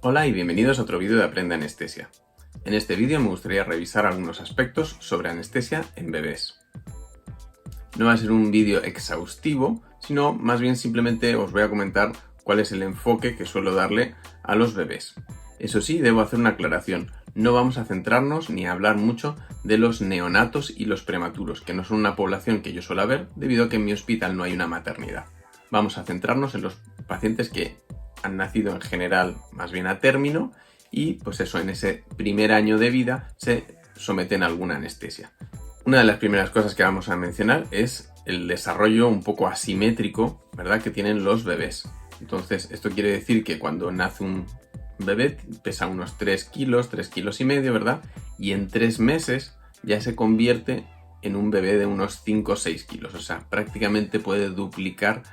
Hola y bienvenidos a otro vídeo de Aprende Anestesia. En este vídeo me gustaría revisar algunos aspectos sobre anestesia en bebés. No va a ser un vídeo exhaustivo, sino más bien simplemente os voy a comentar cuál es el enfoque que suelo darle a los bebés. Eso sí, debo hacer una aclaración. No vamos a centrarnos ni a hablar mucho de los neonatos y los prematuros, que no son una población que yo suelo ver debido a que en mi hospital no hay una maternidad. Vamos a centrarnos en los pacientes que han nacido en general más bien a término y pues eso, en ese primer año de vida se someten a alguna anestesia. Una de las primeras cosas que vamos a mencionar es el desarrollo un poco asimétrico, ¿verdad?, que tienen los bebés. Entonces, esto quiere decir que cuando nace un bebé pesa unos 3 kilos, 3 kilos y medio, ¿verdad? Y en 3 meses ya se convierte en un bebé de unos 5 o 6 kilos. O sea, prácticamente puede duplicar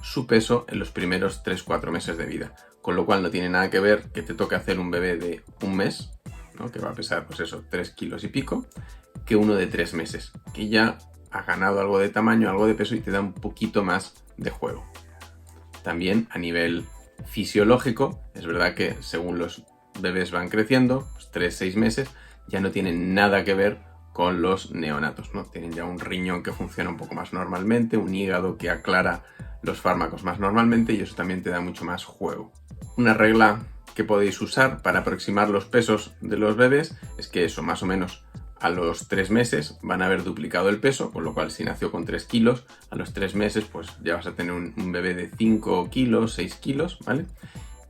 su peso en los primeros 3-4 meses de vida. Con lo cual no tiene nada que ver que te toque hacer un bebé de un mes, ¿no?, que va a pesar pues eso, 3 kilos y pico, que uno de 3 meses, que ya ha ganado algo de tamaño, algo de peso y te da un poquito más de juego. También a nivel fisiológico, es verdad que según los bebés van creciendo, pues 3-6 meses, ya no tienen nada que ver con los neonatos, ¿no? Tienen ya un riñón que funciona un poco más normalmente, un hígado que aclara los fármacos más normalmente y eso también te da mucho más juego. Una regla que podéis usar para aproximar los pesos de los bebés es que eso, más o menos a los 3 meses van a haber duplicado el peso, con lo cual si nació con 3 kilos, a los 3 meses pues ya vas a tener un bebé de 5 kilos, 6 kilos, ¿vale?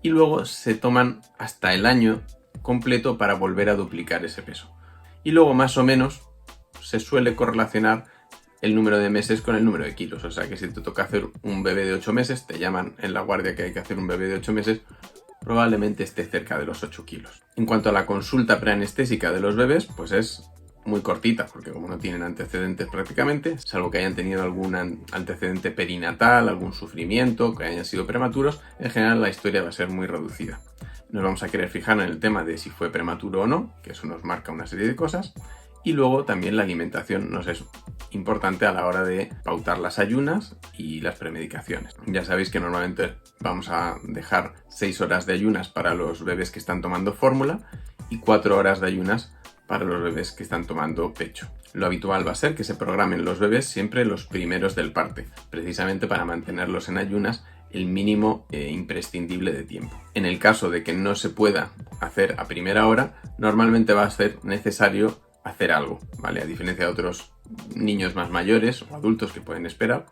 Y luego se toman hasta el año completo para volver a duplicar ese peso. Y luego más o menos se suele correlacionar el número de meses con el número de kilos. O sea que si te toca hacer un bebé de 8 meses, te llaman en la guardia que hay que hacer un bebé de 8 meses, probablemente esté cerca de los 8 kilos. En cuanto a la consulta preanestésica de los bebés, pues es muy cortita, porque como no tienen antecedentes prácticamente, salvo que hayan tenido algún antecedente perinatal, algún sufrimiento, que hayan sido prematuros, en general la historia va a ser muy reducida. Nos vamos a querer fijar en el tema de si fue prematuro o no, que eso nos marca una serie de cosas, y luego también la alimentación nos es importante a la hora de pautar las ayunas y las premedicaciones. Ya sabéis que normalmente vamos a dejar 6 horas de ayunas para los bebés que están tomando fórmula y 4 horas de ayunas para los bebés que están tomando pecho. Lo habitual va a ser que se programen los bebés siempre los primeros del parte, precisamente para mantenerlos en ayunas el mínimo imprescindible de tiempo. En el caso de que no se pueda hacer a primera hora, normalmente va a ser necesario hacer algo, ¿vale? A diferencia de otros niños más mayores o adultos que pueden esperar,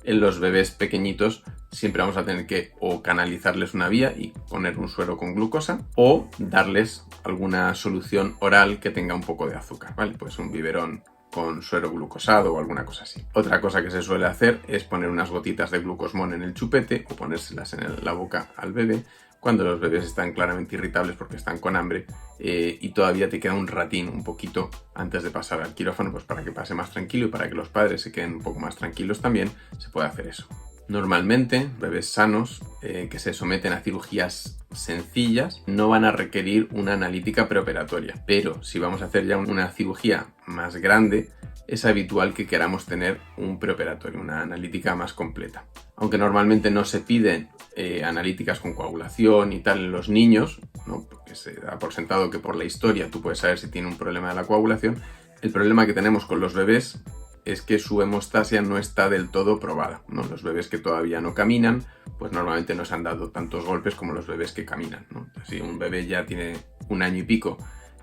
en los bebés pequeñitos siempre vamos a tener que o canalizarles una vía y poner un suero con glucosa o darles alguna solución oral que tenga un poco de azúcar, ¿vale? Pues un biberón con suero glucosado o alguna cosa así. Otra cosa que se suele hacer es poner unas gotitas de glucosmón en el chupete o ponérselas en la boca al bebé cuando los bebés están claramente irritables porque están con hambre y todavía te queda un ratín, un poquito antes de pasar al quirófano, pues para que pase más tranquilo y para que los padres se queden un poco más tranquilos también, se puede hacer eso. Normalmente, bebés sanos que se someten a cirugías sencillas no van a requerir una analítica preoperatoria, pero si vamos a hacer ya una cirugía más grande, es habitual que queramos tener un preoperatorio, una analítica más completa. Aunque normalmente no se piden analíticas con coagulación y tal en los niños, ¿no?, porque se da por sentado que por la historia tú puedes saber si tiene un problema de la coagulación, el problema que tenemos con los bebés es que su hemostasia no está del todo probada, ¿no? Los bebés que todavía no caminan, pues normalmente no se han dado tantos golpes como los bebés que caminan, ¿no? Si un bebé ya tiene un año y pico,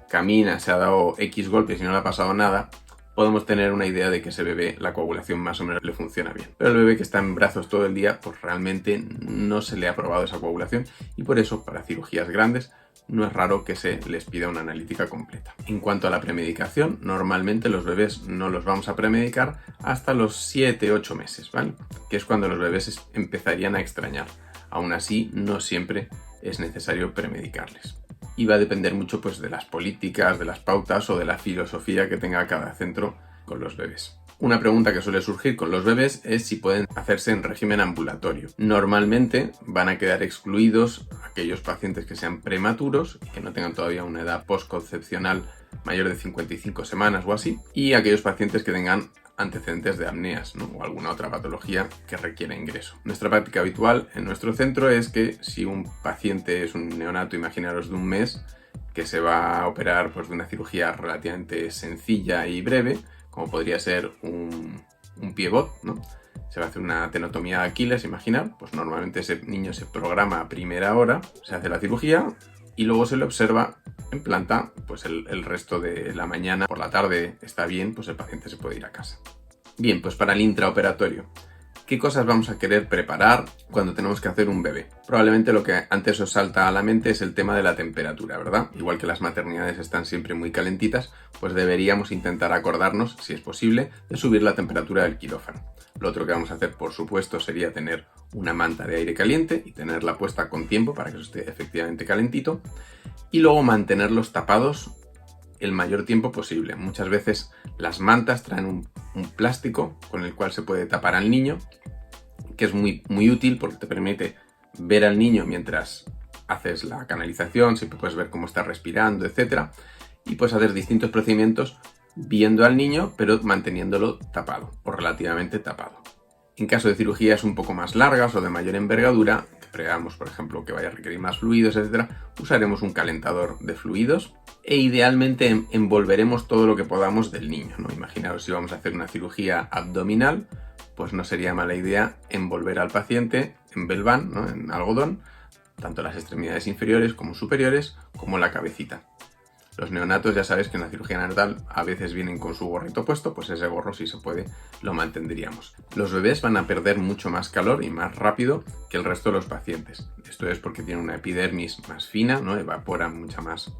camina, se ha dado X golpes y no le ha pasado nada, podemos tener una idea de que ese bebé la coagulación más o menos le funciona bien. Pero el bebé que está en brazos todo el día, pues realmente no se le ha probado esa coagulación y por eso para cirugías grandes no es raro que se les pida una analítica completa. En cuanto a la premedicación, normalmente los bebés no los vamos a premedicar hasta los 7-8 meses, ¿vale? Que es cuando los bebés empezarían a extrañar. Aún así, no siempre es necesario premedicarles. Y va a depender mucho pues, de las políticas, de las pautas o de la filosofía que tenga cada centro con los bebés. Una pregunta que suele surgir con los bebés es si pueden hacerse en régimen ambulatorio. Normalmente van a quedar excluidos aquellos pacientes que sean prematuros y que no tengan todavía una edad postconcepcional mayor de 55 semanas o así, y aquellos pacientes que tengan antecedentes de apneas, ¿no? O alguna otra patología que requiera ingreso. Nuestra práctica habitual en nuestro centro es que si un paciente es un neonato, imaginaros de un mes, que se va a operar pues, de una cirugía relativamente sencilla y breve, como podría ser un pivot, ¿no? Se va a hacer una tenotomía de Aquiles, imaginar, pues normalmente ese niño se programa a primera hora, se hace la cirugía y luego se le observa en planta pues el resto de la mañana. Por la tarde está bien, pues el paciente se puede ir a casa. Bien, pues para el intraoperatorio, ¿qué cosas vamos a querer preparar cuando tenemos que hacer un bebé? Probablemente lo que antes os salta a la mente es el tema de la temperatura, ¿verdad? Igual que las maternidades están siempre muy calentitas, pues deberíamos intentar acordarnos, si es posible, de subir la temperatura del quirófano. Lo otro que vamos a hacer, por supuesto, sería tener una manta de aire caliente y tenerla puesta con tiempo para que eso esté efectivamente calentito. Y luego mantenerlos tapados el mayor tiempo posible. Muchas veces las mantas traen un plástico con el cual se puede tapar al niño, que es muy útil porque te permite ver al niño mientras haces la canalización, siempre puedes ver cómo está respirando, etc. Y puedes hacer distintos procedimientos viendo al niño, pero manteniéndolo tapado o relativamente tapado. En caso de cirugías un poco más largas o de mayor envergadura, que preveyamos, por ejemplo, que vaya a requerir más fluidos, etc., usaremos un calentador de fluidos e idealmente envolveremos todo lo que podamos del niño, ¿no? Imaginaos si vamos a hacer una cirugía abdominal, pues no sería mala idea envolver al paciente en Velvan, ¿no? En algodón, tanto las extremidades inferiores como superiores, como la cabecita. Los neonatos ya sabéis que en la cirugía neonatal a veces vienen con su gorrito puesto, pues ese gorro si se puede lo mantendríamos. Los bebés van a perder mucho más calor y más rápido que el resto de los pacientes. Esto es porque tienen una epidermis más fina, ¿no? Evaporan mucha más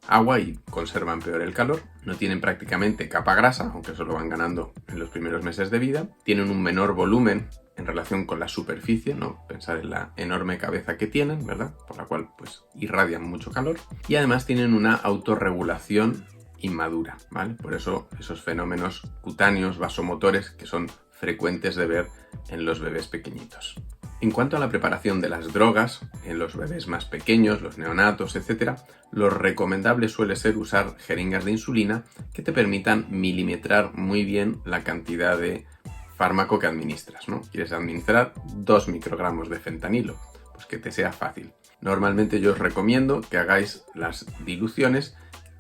agua y conservan peor el calor. No tienen prácticamente capa grasa, aunque eso lo van ganando en los primeros meses de vida. Tienen un menor volumen en relación con la superficie, ¿no? Pensar en la enorme cabeza que tienen, ¿verdad? Por la cual pues irradian mucho calor. Y además tienen una autorregulación inmadura, ¿vale? Por eso esos fenómenos cutáneos, vasomotores, que son frecuentes de ver en los bebés pequeñitos. En cuanto a la preparación de las drogas, en los bebés más pequeños, los neonatos, etc., lo recomendable suele ser usar jeringas de insulina que te permitan milimetrar muy bien la cantidad de fármaco que administras, ¿no? Quieres administrar 2 microgramos de fentanilo, pues que te sea fácil. Normalmente yo os recomiendo que hagáis las diluciones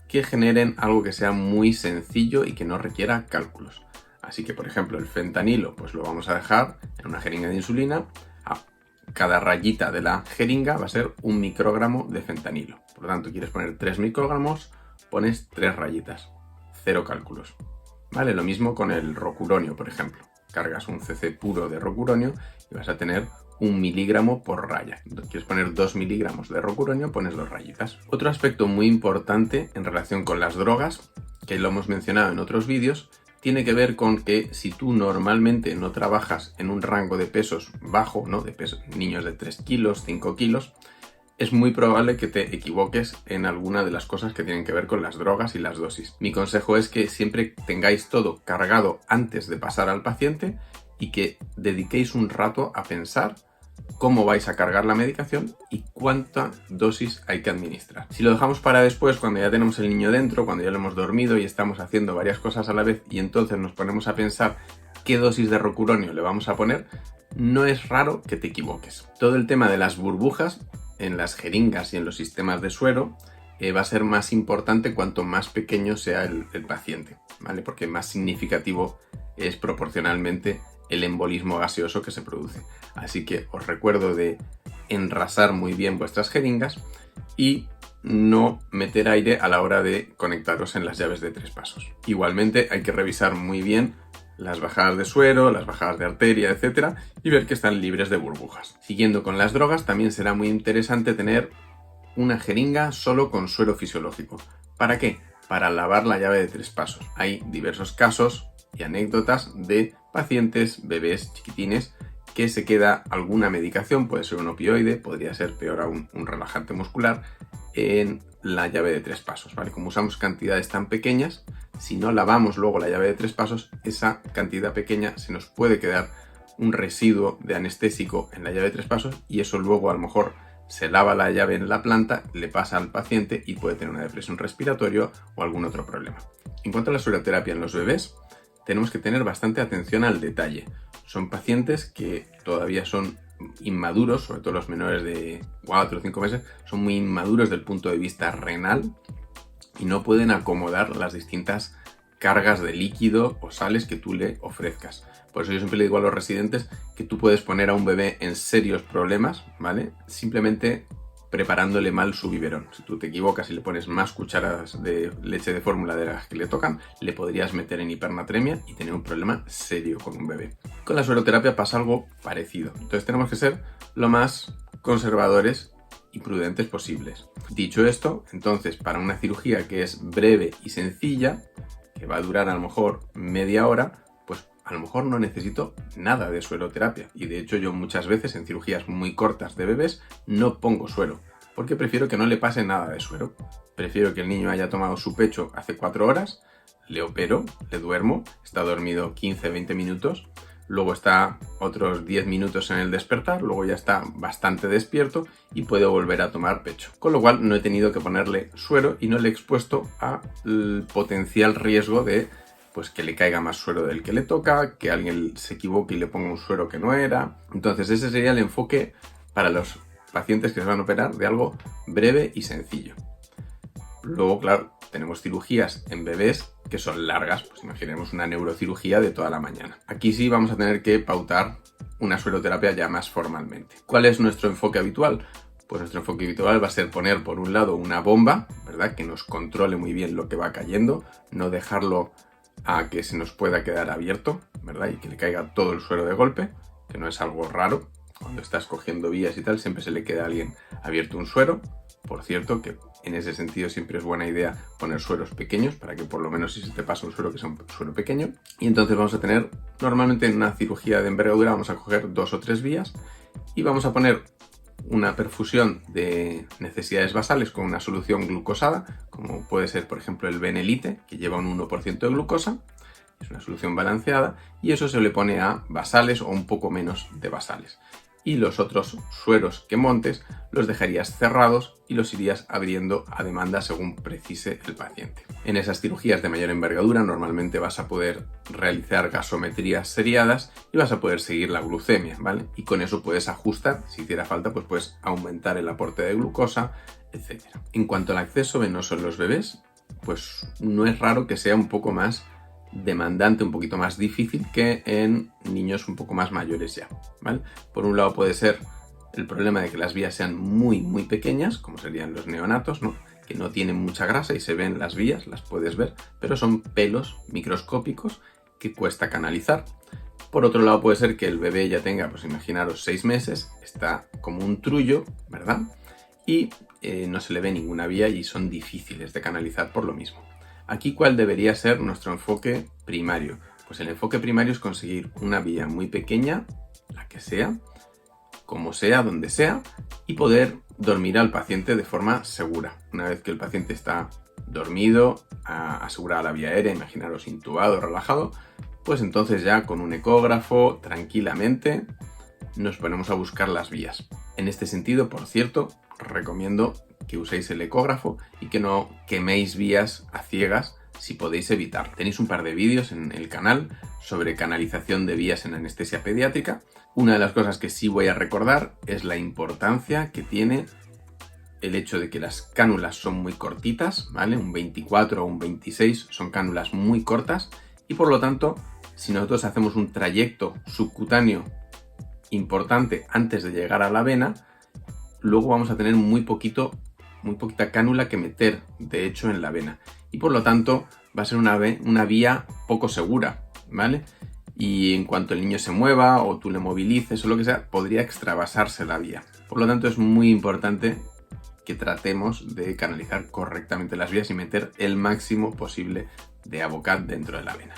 que generen algo que sea muy sencillo y que no requiera cálculos. Así que, por ejemplo, el fentanilo, pues lo vamos a dejar en una jeringa de insulina. Cada rayita de la jeringa va a ser 1 microgramo de fentanilo. Por lo tanto, quieres poner 3 microgramos, pones 3 rayitas. 0 cálculos. ¿Vale? Lo mismo con el rocuronio, por ejemplo. Cargas un cc puro de rocuronio y vas a tener 1 miligramo por raya. Quieres poner 2 miligramos de rocuronio, pones 2 rayitas. Otro aspecto muy importante en relación con las drogas, que lo hemos mencionado en otros vídeos, tiene que ver con que si tú normalmente no trabajas en un rango de pesos bajo, ¿no? De pesos, niños de 3 kilos, 5 kilos, es muy probable que te equivoques en alguna de las cosas que tienen que ver con las drogas y las dosis. Mi consejo es que siempre tengáis todo cargado antes de pasar al paciente y que dediquéis un rato a pensar cómo vais a cargar la medicación y cuánta dosis hay que administrar. Si lo dejamos para después, cuando ya tenemos el niño dentro, cuando ya lo hemos dormido y estamos haciendo varias cosas a la vez y entonces nos ponemos a pensar qué dosis de rocuronio le vamos a poner, no es raro que te equivoques. Todo el tema de las burbujas en las jeringas y en los sistemas de suero va a ser más importante cuanto más pequeño sea el paciente, ¿vale? Porque más significativo es proporcionalmente el embolismo gaseoso que se produce. Así que os recuerdo de enrasar muy bien vuestras jeringas y no meter aire a la hora de conectaros en las llaves de 3 pasos. Igualmente hay que revisar muy bien las bajadas de suero, las bajadas de arteria, etc. y ver que están libres de burbujas. Siguiendo con las drogas, también será muy interesante tener una jeringa solo con suero fisiológico. ¿Para qué? Para lavar la llave de 3 pasos. Hay diversos casos y anécdotas de pacientes, bebés chiquitines, que se queda alguna medicación, puede ser un opioide, podría ser peor aún un relajante muscular, en la llave de 3 pasos, ¿vale? Como usamos cantidades tan pequeñas, si no lavamos luego la llave de 3 pasos, esa cantidad pequeña se nos puede quedar un residuo de anestésico en la llave de 3 pasos y eso luego a lo mejor se lava la llave en la planta, le pasa al paciente y puede tener una depresión respiratoria o algún otro problema. En cuanto a la sueroterapia en los bebés, tenemos que tener bastante atención al detalle. Son pacientes que todavía son inmaduros, sobre todo los menores de 4 o 5 meses, son muy inmaduros desde el punto de vista renal y no pueden acomodar las distintas cargas de líquido o sales que tú le ofrezcas. Por eso yo siempre le digo a los residentes que tú puedes poner a un bebé en serios problemas, ¿vale? Simplemente preparándole mal su biberón. Si tú te equivocas y le pones más cucharadas de leche de fórmula de las que le tocan, le podrías meter en hipernatremia y tener un problema serio con un bebé. Con la sueroterapia pasa algo parecido. Entonces tenemos que ser lo más conservadores y prudentes posibles. Dicho esto, entonces para una cirugía que es breve y sencilla, que va a durar a lo mejor media hora, pues a lo mejor no necesito nada de sueroterapia. Y de hecho yo muchas veces en cirugías muy cortas de bebés no pongo suero, porque prefiero que no le pase nada de suero. Prefiero que el niño haya tomado su pecho hace 4 horas, le opero, le duermo, está dormido 15-20 minutos, luego está otros 10 minutos en el despertar, luego ya está bastante despierto y puedo volver a tomar pecho. Con lo cual no he tenido que ponerle suero y no le he expuesto al potencial riesgo de pues que le caiga más suero del que le toca, que alguien se equivoque y le ponga un suero que no era. Entonces ese sería el enfoque para los pacientes que se van a operar de algo breve y sencillo. Luego, claro, tenemos cirugías en bebés que son largas, pues imaginemos una neurocirugía de toda la mañana. Aquí sí vamos a tener que pautar una sueroterapia ya más formalmente. ¿Cuál es nuestro enfoque habitual? Pues nuestro enfoque habitual va a ser poner por un lado una bomba, ¿verdad? Que nos controle muy bien lo que va cayendo, no dejarlo a que se nos pueda quedar abierto, ¿verdad? Y que le caiga todo el suero de golpe, que no es algo raro. Cuando estás cogiendo vías y tal, siempre se le queda a alguien abierto un suero. Por cierto, que en ese sentido siempre es buena idea poner sueros pequeños para que por lo menos si se te pasa un suero, que sea un suero pequeño. Y entonces vamos a tener, normalmente en una cirugía de envergadura vamos a coger 2 o 3 vías y vamos a poner una perfusión de necesidades basales con una solución glucosada, como puede ser por ejemplo el Benelite, que lleva un 1% de glucosa. Es una solución balanceada y eso se le pone a basales o un poco menos de basales. Y los otros sueros que montes los dejarías cerrados y los irías abriendo a demanda según precise el paciente. En esas cirugías de mayor envergadura normalmente vas a poder realizar gasometrías seriadas y vas a poder seguir la glucemia, ¿vale? Y con eso puedes ajustar, si hiciera falta, pues puedes aumentar el aporte de glucosa, etc. En cuanto al acceso venoso en los bebés, pues no es raro que sea un poco más demandante, un poquito más difícil que en niños un poco más mayores ya, ¿vale? Por un lado puede ser el problema de que las vías sean muy pequeñas, como serían los neonatos, ¿no? Que no tienen mucha grasa y se ven las vías, las puedes ver, pero son pelos microscópicos que cuesta canalizar. Por otro lado puede ser que el bebé ya tenga, pues imaginaros 6 meses, está como un trullo, ¿verdad? Y no se le ve ninguna vía y son difíciles de canalizar por lo mismo. Aquí, ¿cuál debería ser nuestro enfoque primario? Pues el enfoque primario es conseguir una vía muy pequeña, la que sea, como sea, donde sea, y poder dormir al paciente de forma segura. Una vez que el paciente está dormido, asegurada la vía aérea, imaginaros intubado, relajado, pues entonces ya con un ecógrafo, tranquilamente, nos ponemos a buscar las vías. En este sentido, por cierto, recomiendo que uséis el ecógrafo y que no queméis vías a ciegas si podéis evitar. Tenéis un par de vídeos en el canal sobre canalización de vías en anestesia pediátrica. Una de las cosas que sí voy a recordar es la importancia que tiene el hecho de que las cánulas son muy cortitas, ¿vale? Un 24 o un 26 son cánulas muy cortas y por lo tanto, si nosotros hacemos un trayecto subcutáneo importante antes de llegar a la vena, luego vamos a tener muy poquita cánula que meter, de hecho, en la vena. Y por lo tanto, va a ser una vía poco segura, ¿vale? Y en cuanto el niño se mueva o tú le movilices o lo que sea, podría extravasarse la vía. Por lo tanto, es muy importante que tratemos de canalizar correctamente las vías y meter el máximo posible de Avocat dentro de la vena.